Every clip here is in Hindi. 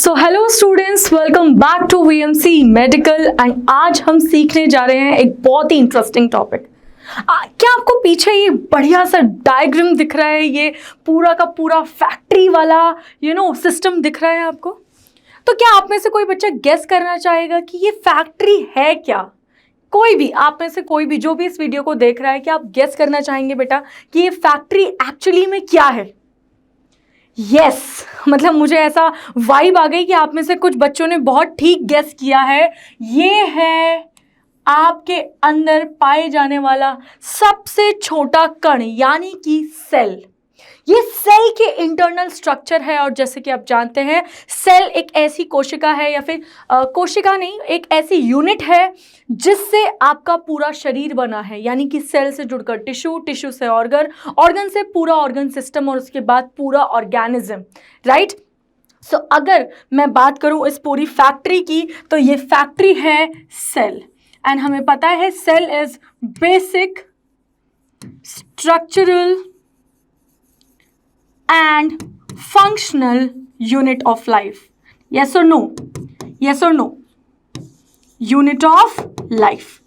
So hello students, welcome back to VMC medical and आज हम सीखने जा रहे हैं एक बहुत ही इंटरेस्टिंग टॉपिक। क्या आपको पीछे ये बढ़िया सा डायग्राम दिख रहा है? ये पूरा का पूरा फैक्ट्री वाला सिस्टम दिख रहा है आपको? तो क्या आप में से कोई बच्चा गेस करना चाहेगा कि ये फैक्ट्री है क्या? कोई भी आप में से कोई भी जो भी इस वीडियो को देख रहा है, क्या आप गेस करना चाहेंगे बेटा कि ये फैक्ट्री एक्चुअली में क्या है? यस, मतलब मुझे ऐसा वाइब आ गई कि आप में से कुछ बच्चों ने बहुत ठीक गेस किया है। ये है आपके अंदर पाए जाने वाला सबसे छोटा कण यानी कि सेल। ये सेल के इंटरनल स्ट्रक्चर है और जैसे कि आप जानते हैं सेल एक ऐसी कोशिका है या फिर कोशिका नहीं, एक ऐसी यूनिट है जिससे आपका पूरा शरीर बना है। यानी कि सेल से जुड़कर टिश्यू, टिश्यू से ऑर्गन, ऑर्गन से पूरा ऑर्गन सिस्टम और उसके बाद पूरा ऑर्गेनिज्म, राइट। सो अगर मैं बात करूं इस पूरी फैक्ट्री की तो ये फैक्ट्री है सेल। एंड हमें पता है cell is basic structural and functional unit of life. Yes or no? Yes or no? Unit of life.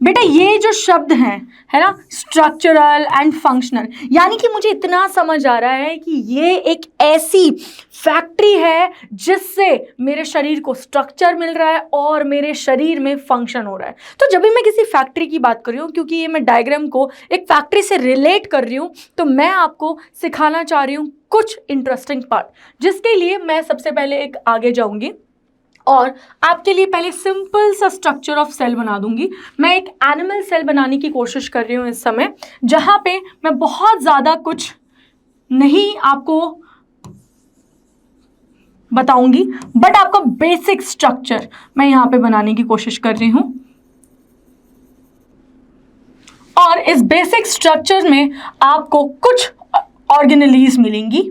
बेटा ये जो शब्द हैं है ना, स्ट्रक्चरल एंड फंक्शनल, यानी कि मुझे इतना समझ आ रहा है कि ये एक ऐसी फैक्ट्री है जिससे मेरे शरीर को स्ट्रक्चर मिल रहा है और मेरे शरीर में फंक्शन हो रहा है। तो जब भी मैं किसी फैक्ट्री की बात कर रही हूँ, क्योंकि ये मैं डायग्राम को एक फैक्ट्री से रिलेट कर रही हूँ, तो मैं आपको सिखाना चाह रही हूँ कुछ इंटरेस्टिंग पार्ट, जिसके लिए मैं सबसे पहले एक आगे जाऊँगी और आपके लिए पहले सिंपल सा स्ट्रक्चर ऑफ सेल बना दूंगी। मैं एक एनिमल सेल बनाने की कोशिश कर रही हूँ इस समय, जहाँ पे मैं बहुत ज़्यादा कुछ नहीं आपको बताऊंगी, बट आपका बेसिक स्ट्रक्चर मैं यहाँ पे बनाने की कोशिश कर रही हूँ। और इस बेसिक स्ट्रक्चर में आपको कुछ ऑर्गेनेलीज मिलेंगी।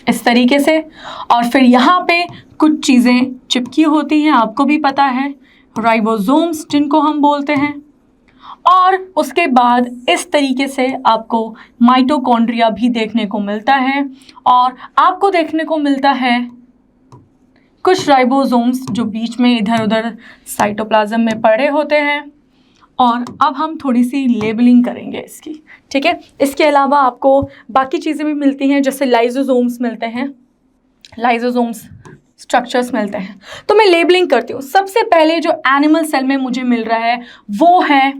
इस तरीके से, और फिर यहाँ पे कुछ चीज़ें चिपकी होती हैं, आपको भी पता है, राइबोसोम्स जिनको हम बोलते हैं। और उसके बाद इस तरीके से आपको माइटोकॉन्ड्रिया भी देखने को मिलता है और आपको देखने को मिलता है कुछ राइबोसोम्स जो बीच में इधर उधर साइटोप्लाज्म में पड़े होते हैं। और अब हम थोड़ी सी लेबलिंग करेंगे इसकी, ठीक है। इसके अलावा आपको बाकी चीज़ें भी मिलती हैं, जैसे लाइसोसोम्स मिलते हैं, लाइसोसोम्स स्ट्रक्चर्स मिलते हैं। तो मैं लेबलिंग करती हूँ। सबसे पहले जो एनिमल सेल में मुझे मिल रहा है वो है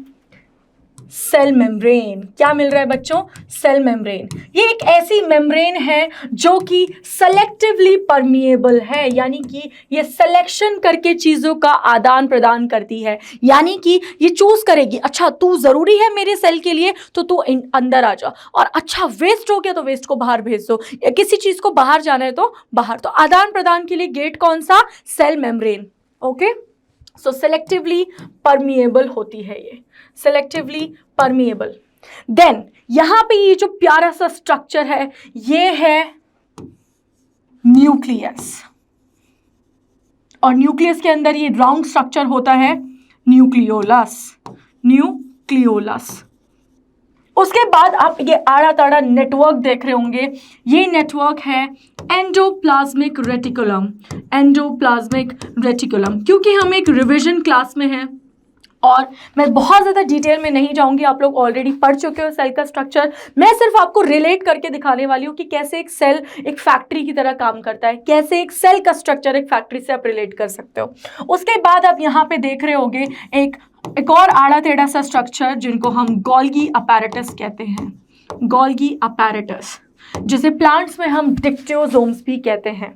सेल मेम्ब्रेन। क्या मिल रहा है बच्चों? Cell membrane. ये एक ऐसी मेम्ब्रेन है जो कि सेलेक्टिवली परमिएबल है, यानी कि ये सिलेक्शन करके चीज़ों का आदान प्रदान करती है। यानी कि ये चूज करेगी, अच्छा तू ज़रूरी है मेरे सेल के लिए तो तू अंदर आ जा, और अच्छा वेस्ट हो गया तो वेस्ट को बाहर भेज दो, या किसी चीज़ को बाहर जाना है तो बाहर। तो आदान प्रदान के लिए गेट कौन सा? Cell membrane. Okay, so selectively permeable होती है ये, सेलेक्टिवली परमिएबल। देन यहां पे ये जो प्यारा सा स्ट्रक्चर है ये है न्यूक्लियस, और न्यूक्लियस के अंदर ये राउंड स्ट्रक्चर होता है न्यूक्लियोलस, न्यूक्लियोलस। उसके बाद आप ये आड़ा ताड़ा नेटवर्क देख रहे होंगे, ये नेटवर्क है एंडोप्लाज्मिक रेटिकुलम, एंडोप्लाज्मिक रेटिकुलम। क्योंकि हम एक रिवीजन क्लास में हैं और मैं बहुत ज़्यादा डिटेल में नहीं जाऊंगी, आप लोग ऑलरेडी पढ़ चुके हो सेल का स्ट्रक्चर। मैं सिर्फ आपको रिलेट करके दिखाने वाली हूँ कि कैसे एक सेल एक फैक्ट्री की तरह काम करता है, कैसे एक सेल का स्ट्रक्चर एक फैक्ट्री से आप रिलेट कर सकते हो। उसके बाद आप यहाँ पे देख रहे होंगे एक और आड़ा टेढ़ा सा स्ट्रक्चर जिनको हम गोल्गी अपैरेटस कहते हैं, गोल्गी अपैरेटस, जिसे प्लांट्स में हम डिक्टियोसोम्स भी कहते हैं।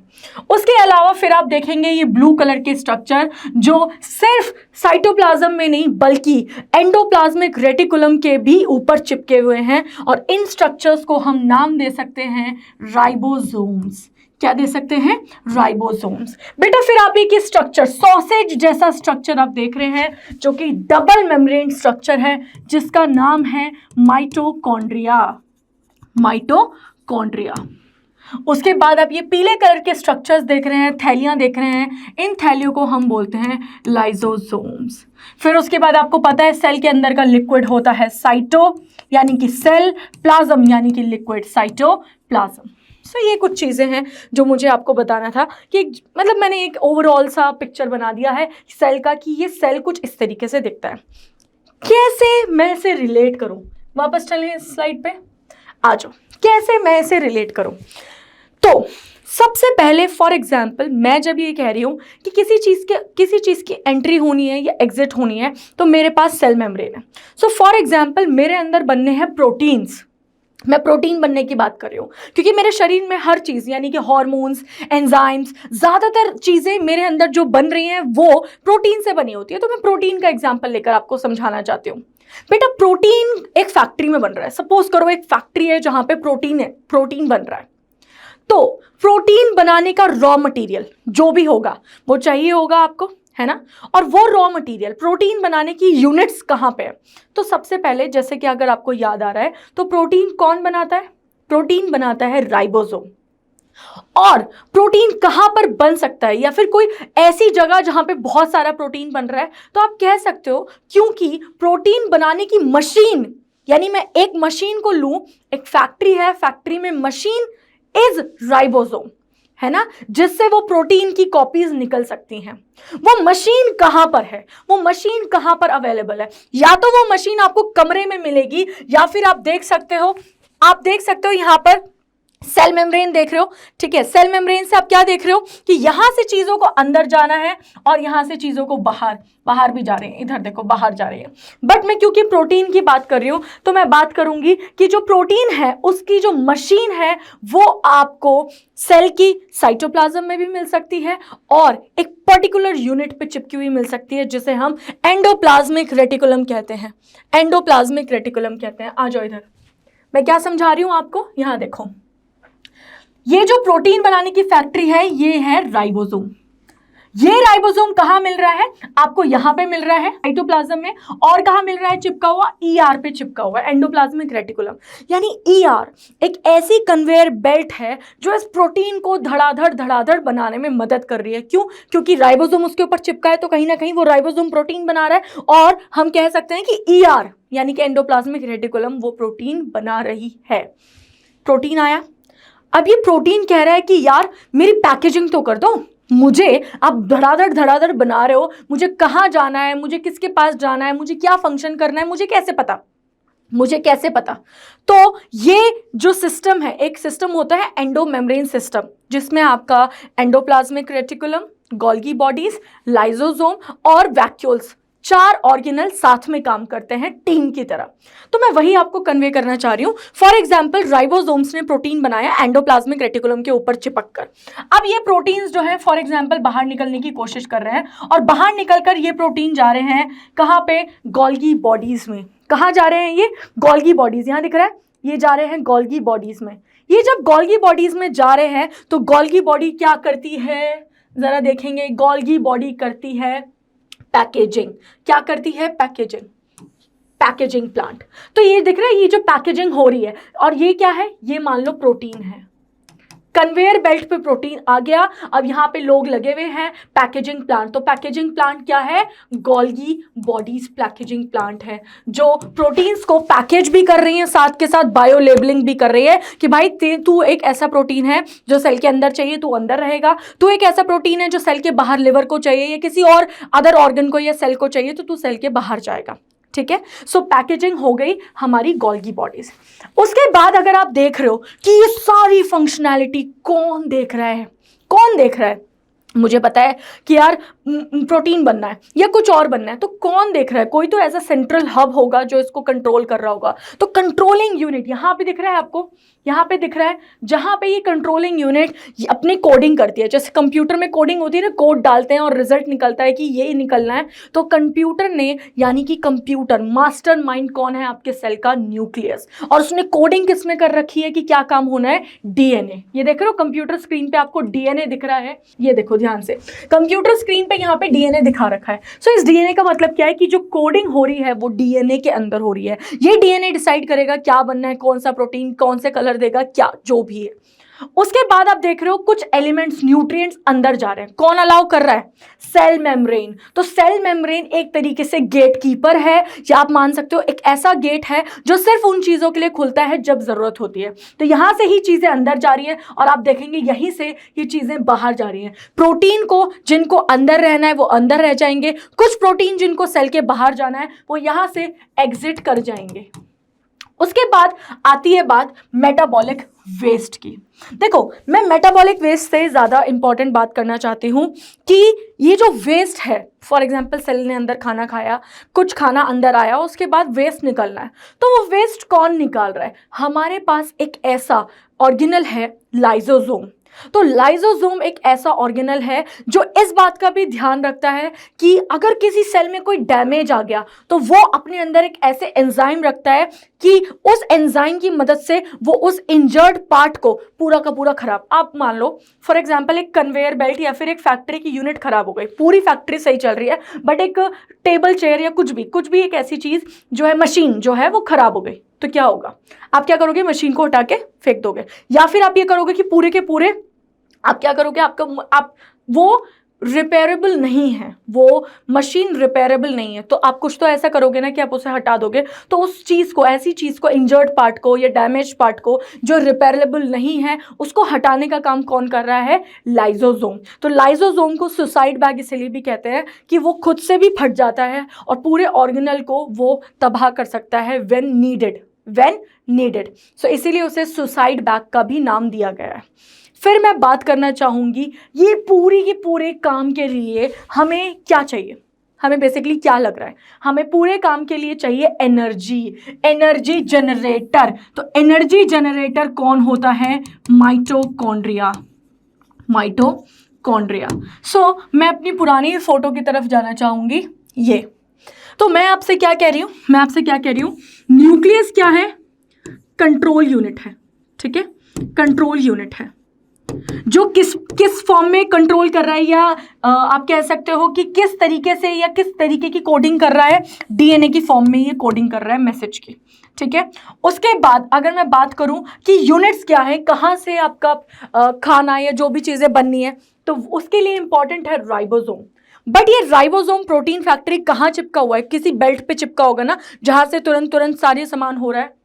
उसके अलावा फिर आप देखेंगे ये ब्लू कलर के स्ट्रक्चर जो सिर्फ साइटोप्लाज्म में नहीं बल्कि एंडोप्लाज्मिक रेटिकुलम के भी ऊपर चिपके हुए हैं, और इन स्ट्रक्चर्स को हम नाम दे सकते हैं राइबोसोम्स। क्या दे सकते हैं? राइबोसोम्स। बेटा फिर आप एक स्ट्रक्चर, सॉसेज जैसा स्ट्रक्चर आप देख रहे हैं जो कि डबल मेम्ब्रेन स्ट्रक्चर है, जिसका नाम है माइटोकॉन्ड्रिया, माइटोकॉन्ड्रिया। उसके बाद आप ये पीले कलर के स्ट्रक्चर्स देख रहे हैं, थैलियाँ देख रहे हैं, इन थैलियों को हम बोलते हैं लाइसोसोम्स। फिर उसके बाद आपको पता है सेल के अंदर का लिक्विड होता है साइटो यानी कि सेल, प्लाज्म यानी कि लिक्विड साइटोप्लाज्म। सो ये कुछ चीज़ें हैं जो मुझे आपको बताना था कि मतलब मैंने एक ओवरऑल सा पिक्चर बना दिया है सेल का कि ये सेल कुछ इस तरीके से दिखता है। कैसे मैं इसे रिलेट करूं, वापस चलें इस स्लाइड पे आ जाओ, कैसे मैं इसे रिलेट करूं। तो सबसे पहले फॉर एग्जांपल मैं जब ये कह रही हूँ कि किसी चीज़ की एंट्री होनी है या एग्जिट होनी है तो मेरे पास सेल मेम्ब्रेन है। सो फॉर एग्जांपल मेरे अंदर बनने हैं प्रोटीन्स, मैं प्रोटीन बनने की बात कर रही हूँ क्योंकि मेरे शरीर में हर चीज़ यानी कि हार्मोन्स, एंजाइम्स, ज़्यादातर चीज़ें मेरे अंदर जो बन रही हैं वो प्रोटीन से बनी होती है। तो मैं प्रोटीन का एग्जांपल लेकर आपको समझाना चाहती हूँ। बेटा प्रोटीन एक फैक्ट्री में बन रहा है, सपोज करो एक फैक्ट्री है जहाँ पे प्रोटीन बन रहा है। तो प्रोटीन बनाने का रॉ मटेरियल जो भी होगा वो चाहिए होगा आपको, है ना। और वो रॉ मटेरियल प्रोटीन बनाने की यूनिट्स कहाँ पे है, तो सबसे पहले जैसे कि अगर आपको याद आ रहा है तो प्रोटीन कौन बनाता है, प्रोटीन बनाता है राइबोसोम। और प्रोटीन कहाँ पर बन सकता है या फिर कोई ऐसी जगह जहाँ पे बहुत सारा प्रोटीन बन रहा है, तो आप कह सकते हो क्योंकि प्रोटीन बनाने की मशीन यानी मैं एक मशीन को लूं, एक फैक्ट्री है, फैक्ट्री में मशीन इज राइबोसोम, है ना, जिससे वो प्रोटीन की कॉपीज निकल सकती हैं। वो मशीन कहां पर है, वो मशीन कहां पर अवेलेबल है, या तो वो मशीन आपको कमरे में मिलेगी या फिर आप देख सकते हो यहां पर सेल मेम्ब्रेन देख रहे हो, ठीक है। सेल मेम्ब्रेन से आप क्या देख रहे हो कि यहां से चीजों को अंदर जाना है और यहां से चीजों को बाहर भी जा रहे हैं, इधर देखो बाहर जा रही है। बट मैं क्योंकि प्रोटीन की बात कर रही हूं तो मैं बात करूंगी कि जो प्रोटीन है उसकी जो मशीन है वो आपको सेल की साइटोप्लाज्म में भी मिल सकती है और एक पर्टिकुलर यूनिट पे चिपकी हुई मिल सकती है जिसे हम एंडोप्लाज्मिक रेटिकुलम कहते हैं। एंडोप्लाज्मिक रेटिकुलम कहते हैं। आ जाओ इधर, मैं क्या समझा रही हूं आपको, यहां देखो, ये जो प्रोटीन बनाने की फैक्ट्री है ये है राइबोसोम। ये राइबोसोम कहां मिल रहा है आपको, यहां पे मिल रहा है साइटोप्लाज्म में, और कहां मिल रहा है, चिपका हुआ ईआर पे चिपका हुआ है, एंडोप्लाज्मिक रेटिकुलम। यानी ईआर एक ऐसी कन्वेयर बेल्ट है जो इस प्रोटीन को धड़ाधड़ बनाने में मदद कर रही है। क्यों, क्योंकि राइबोसोम उसके ऊपर चिपका है तो कहीं ना कहीं वो राइबोसोम प्रोटीन बना रहा है और हम कह सकते हैं कि ईआर यानी कि एंडोप्लाज्मिक रेटिकुलम वो प्रोटीन बना रही है। प्रोटीन आया, अब ये प्रोटीन कह रहा है कि यार मेरी पैकेजिंग तो कर दो, मुझे आप धड़ाधड़ बना रहे हो, मुझे कहाँ जाना है, मुझे किसके पास जाना है, मुझे क्या फंक्शन करना है, मुझे कैसे पता। तो ये जो सिस्टम है, एक सिस्टम होता है एंडोमेम्ब्रेन सिस्टम जिसमें आपका endoplasmic reticulum, Golgi bodies, lysosome और वैक्यूल्स, 4 ऑर्गेनल साथ में काम करते हैं टीम की तरह। तो मैं वही आपको कन्वे करना चाह रही हूं। फॉर एग्जांपल राइबोसोम्स ने प्रोटीन बनाया एंडोप्लाज्मिक रेटिकुलम के ऊपर चिपक कर। अब ये प्रोटीन्स जो है फॉर एग्जांपल बाहर निकलने की कोशिश कर रहे हैं और बाहर निकलकर ये प्रोटीन जा रहे हैं कहाँ पे, गोल्गी बॉडीज में। कहाँ जा रहे हैं ये, गोल्गी बॉडीज, यहाँ दिख रहा है, ये जा रहे हैं गोल्गी बॉडीज में। ये जब गोल्गी बॉडीज में जा रहे हैं तो गोल्गी बॉडी क्या करती है, जरा देखेंगे, गोल्गी बॉडी करती है पैकेजिंग। क्या करती है, पैकेजिंग प्लांट। तो ये दिख रहा है, ये जो पैकेजिंग हो रही है और ये क्या है, ये मान लो प्रोटीन है, कन्वेयर बेल्ट पे प्रोटीन आ गया। अब यहाँ पे लोग लगे हुए हैं, पैकेजिंग प्लांट। तो पैकेजिंग प्लांट क्या है, गोल्गी बॉडीज पैकेजिंग प्लांट है जो प्रोटीन्स को पैकेज भी कर रही है, साथ के साथ बायो लेबलिंग भी कर रही है कि भाई तू एक ऐसा प्रोटीन है जो सेल के अंदर चाहिए तू अंदर रहेगा, तू एक ऐसा प्रोटीन है जो सेल के बाहर लिवर को चाहिए या किसी और अदर ऑर्गन को या सेल को चाहिए तो तू सेल के बाहर जाएगा, ठीक है। सो पैकेजिंग हो गई हमारी गोल्गी बॉडीज। उसके बाद अगर आप देख रहे हो कि ये सारी फंक्शनैलिटी कौन देख रहा है, मुझे पता है कि यार प्रोटीन बनना है या कुछ और बनना है, तो कौन देख रहा है, कोई तो ऐसा सेंट्रल हब होगा जो इसको कंट्रोल कर रहा होगा। तो कंट्रोलिंग यूनिट यहाँ पे दिख रहा है आपको, यहाँ पे दिख रहा है, जहाँ पे ये कंट्रोलिंग यूनिट अपनी कोडिंग करती है। जैसे कंप्यूटर में कोडिंग होती है ना, कोड डालते हैं और रिजल्ट निकलता है कि ये निकलना है, तो कंप्यूटर ने यानी कि कंप्यूटर मास्टर माइंड कौन है आपके सेल का, न्यूक्लियस, और उसने कोडिंग किसमें कर रखी है कि क्या काम होना है, डीएनए। ये देख रहे हो कंप्यूटर स्क्रीन पे आपको डीएनए दिख रहा है, ये देखो ध्यान से, कंप्यूटर स्क्रीन पे यहाँ पे डीएनए दिखा रखा है। सो इस डीएनए का मतलब क्या है कि जो कोडिंग हो रही है वो डीएनए के अंदर हो रही है। ये डीएनए डिसाइड करेगा क्या बनना है, कौन सा प्रोटीन कौन से कलर देगा, क्या जो भी है। उसके बाद आप देख रहे हो कुछ एलिमेंट्स, न्यूट्रिएंट्स अंदर जा रहे हैं। कौन अलाउ कर रहा है? Cell membrane. तो सेल मेम्ब्रेन एक तरीके से गेट कीपर है, या आप मान सकते हो एक ऐसा गेट है जो सिर्फ उन चीजों के लिए खुलता है जब जरूरत होती है। तो यहां से ही चीजें अंदर जा रही है और आप देखेंगे यहीं से ये चीजें बाहर जा रही हैं। प्रोटीन को जिनको अंदर रहना है वो अंदर रह जाएंगे, कुछ प्रोटीन जिनको सेल के बाहर जाना है वो यहां से एग्जिट कर जाएंगे। उसके बाद आती है बात मेटाबॉलिक वेस्ट की। देखो, मैं मेटाबॉलिक वेस्ट से ज़्यादा इंपॉर्टेंट बात करना चाहती हूँ कि ये जो वेस्ट है, फॉर एग्जांपल सेल ने अंदर खाना खाया, कुछ खाना अंदर आया, उसके बाद वेस्ट निकलना है, तो वो वेस्ट कौन निकाल रहा है? हमारे पास एक ऐसा ऑर्गेनल है लाइसोसोम। तो लाइसोसोम एक ऐसा ऑर्गेनल है जो इस बात का भी ध्यान रखता है कि अगर किसी सेल में कोई डैमेज आ गया तो वो अपने अंदर एक ऐसे एंजाइम रखता है कि उस एंजाइम की मदद से वो उस इंजर्ड पार्ट को पूरा का पूरा खराब, आप मान लो फॉर एग्जांपल एक कन्वेयर बेल्ट या फिर एक फैक्ट्री की यूनिट खराब हो गई, पूरी फैक्ट्री सही चल रही है बट एक टेबल चेयर या कुछ भी एक ऐसी चीज जो है, मशीन जो है वो खराब हो गई, तो क्या होगा? आप क्या करोगे? मशीन को हटा के फेंक दोगे, या फिर आप ये करोगे कि पूरे के पूरे आप क्या करोगे, आप वो रिपेयरेबल नहीं है, वो मशीन रिपेयरेबल नहीं है, तो आप कुछ तो ऐसा करोगे ना कि आप उसे हटा दोगे। तो उस चीज़ को, ऐसी चीज़ को, इंजर्ड पार्ट को या डैमेज पार्ट को जो रिपेयरेबल नहीं है, उसको हटाने का काम कौन कर रहा है? लाइसोसोम। तो लाइसोसोम को सुसाइड बैग इसलिए भी कहते हैं कि वो खुद से भी फट जाता है और पूरे ऑर्गेनल को वो तबाह कर सकता है व्हेन नीडेड। सो इसीलिए उसे सुसाइड बैग का भी नाम दिया गया है। फिर मैं बात करना चाहूँगी, ये पूरी के पूरे काम के लिए हमें क्या चाहिए? हमें बेसिकली क्या लग रहा है? हमें पूरे काम के लिए चाहिए एनर्जी जनरेटर। तो एनर्जी जनरेटर कौन होता है? माइटोकॉन्ड्रिया। सो मैं अपनी पुरानी फोटो की तरफ जाना चाहूँगी। ये तो मैं आपसे क्या कह रही हूँ? न्यूक्लियस क्या है? कंट्रोल यूनिट है, ठीक है? कंट्रोल यूनिट है जो किस फॉर्म में कंट्रोल कर रहा है, या आप कह सकते हो कि किस तरीके से या किस तरीके की कोडिंग कर रहा है? डीएनए की फॉर्म में ये कोडिंग कर रहा है मैसेज की, ठीक है? उसके बाद अगर मैं बात करूं कि यूनिट्स क्या है, कहाँ से आपका खाना या जो भी चीज़ें बननी है, तो उसके लिए इंपॉर्टेंट है राइबोसोम। बट ये राइबोसोम प्रोटीन फैक्ट्री कहाँ चिपका हुआ है? किसी बेल्ट पे चिपका होगा ना, जहाँ से तुरंत सारे सामान हो रहा है।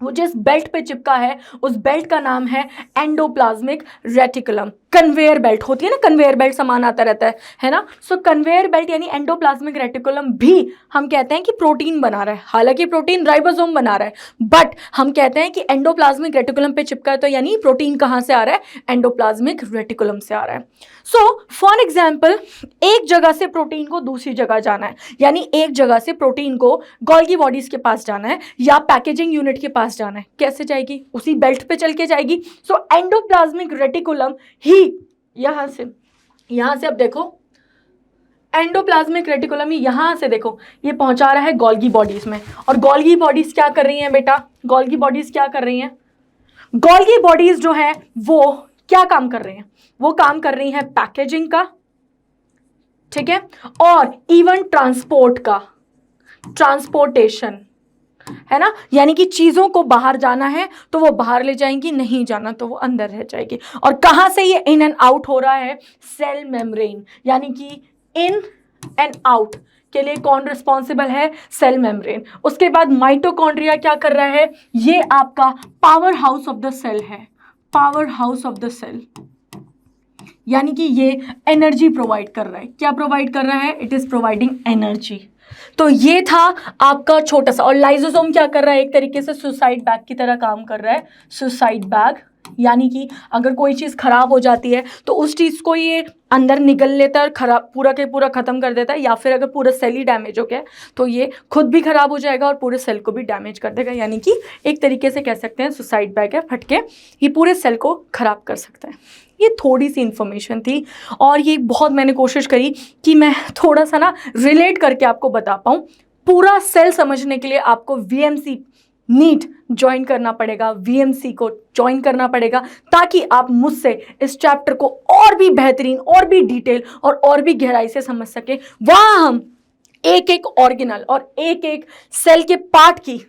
वो जिस बेल्ट पे चिपका है उस बेल्ट का नाम है एंडोप्लाज्मिक रेटिकुलम। कन्वेयर बेल्ट होती है ना, कन्वेयर बेल्ट सामान आता रहता है ना। सो कन्वेयर बेल्ट यानी एंडोप्लाज्मिक रेटिकुलम भी हम कहते हैं कि प्रोटीन बना रहा है, हालांकि प्रोटीन राइबोसोम बना रहा है, बट हम कहते हैं कि एंडोप्लाज्मिक रेटिकुलम पे चिपका है, तो यानी प्रोटीन कहाँ से आ रहा है? एंडोप्लाज्मिक रेटिकुलम से आ रहा है। सो फॉर एग्जाम्पल, एक जगह से प्रोटीन को दूसरी जगह जाना है, यानी एक जगह से प्रोटीन को गोल्गी बॉडीज के पास जाना है या पैकेजिंग यूनिट के पास जाना है, कैसे जाएगी? उसी बेल्ट पे चल के जाएगी। सो एंडोप्लाज्मिक रेटिकुलम ही यहां से अब देखो, एंडोप्लाज्मिक रेटिकुलम ही यहां से देखो ये पहुंचा रहा है गोल्गी बॉडीज में। और गोल्गी बॉडीज क्या कर रही हैं बेटा? गोल्गी बॉडीज जो है वो क्या काम कर रही हैं? वो काम कर रही हैं पैकेजिंग का, ठीक है, और इवन ट्रांसपोर्ट का, ट्रांसपोर्टेशन है ना, यानी कि चीजों को बाहर जाना है तो वो बाहर ले जाएंगी, नहीं जाना तो वो अंदर रह जाएगी। और कहां से ये इन एंड आउट हो रहा है? सेल मेम्ब्रेन, यानी कि इन एंड आउट के लिए कौन रिस्पॉन्सिबल है? Cell membrane. उसके बाद माइटोकॉन्ड्रिया क्या कर रहा है? ये आपका power house of the cell है, power house of the cell, यानी कि ये एनर्जी प्रोवाइड कर रहा है। क्या प्रोवाइड कर रहा है? It is providing energy. तो ये था आपका छोटा सा। और लाइसोसोम क्या कर रहा है? एक तरीके से सुसाइड बैग की तरह काम कर रहा है। सुसाइड बैग यानी कि अगर कोई चीज़ खराब हो जाती है तो उस चीज़ को ये अंदर निगल लेता है और खराब पूरा के पूरा ख़त्म कर देता है, या फिर अगर पूरा सेल ही डैमेज हो गया तो ये खुद भी खराब हो जाएगा और पूरे सेल को भी डैमेज कर देगा। यानी कि एक तरीके से कह सकते हैं सुसाइड बैग है, फटके ये पूरे सेल को खराब कर सकता है। ये थोड़ी सी इन्फॉर्मेशन थी और ये बहुत मैंने कोशिश करी कि मैं थोड़ा सा ना रिलेट करके आपको बता पाऊँ। पूरा सेल समझने के लिए आपको VMC नीट ज्वाइन करना पड़ेगा, VMC को ज्वाइन करना पड़ेगा, ताकि आप मुझसे इस चैप्टर को और भी बेहतरीन, और भी डिटेल और भी गहराई से समझ सके। वहाँ हम एक एक ऑर्गेनल और एक एक सेल के पार्ट की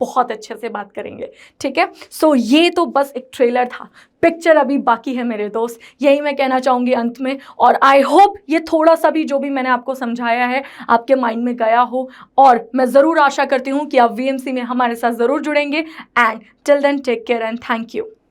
बहुत अच्छे से बात करेंगे, ठीक है। सो ये तो बस एक ट्रेलर था, पिक्चर अभी बाकी है मेरे दोस्त, यही मैं कहना चाहूँगी अंत में। और आई होप ये थोड़ा सा भी जो भी मैंने आपको समझाया है आपके माइंड में गया हो, और मैं ज़रूर आशा करती हूँ कि आप VMC में हमारे साथ ज़रूर जुड़ेंगे। And till then take care and thank you.